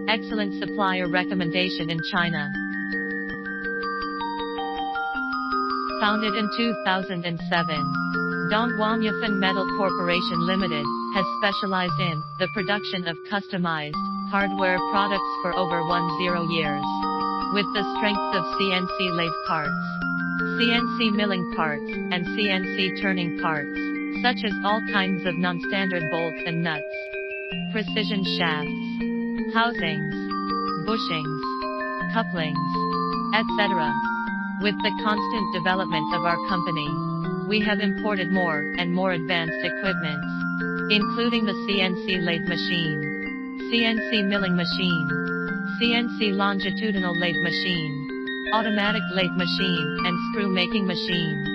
Excellent supplier recommendation in China. Founded in 2007, Dongguan YiFeng Metal Corporation Limited has specialized in the production of customized hardware products for over 10 years. With the strengths of CNC lathe parts, CNC milling parts, and CNC turning parts, such as all kinds of non-standard bolts and nuts, precision shafts, housings, bushings, couplings, etc. With the constant development of our company, we have imported more and more advanced equipment, including the CNC lathe machine, CNC milling machine, CNC longitudinal lathe machine, automatic lathe machine, and screw making machine.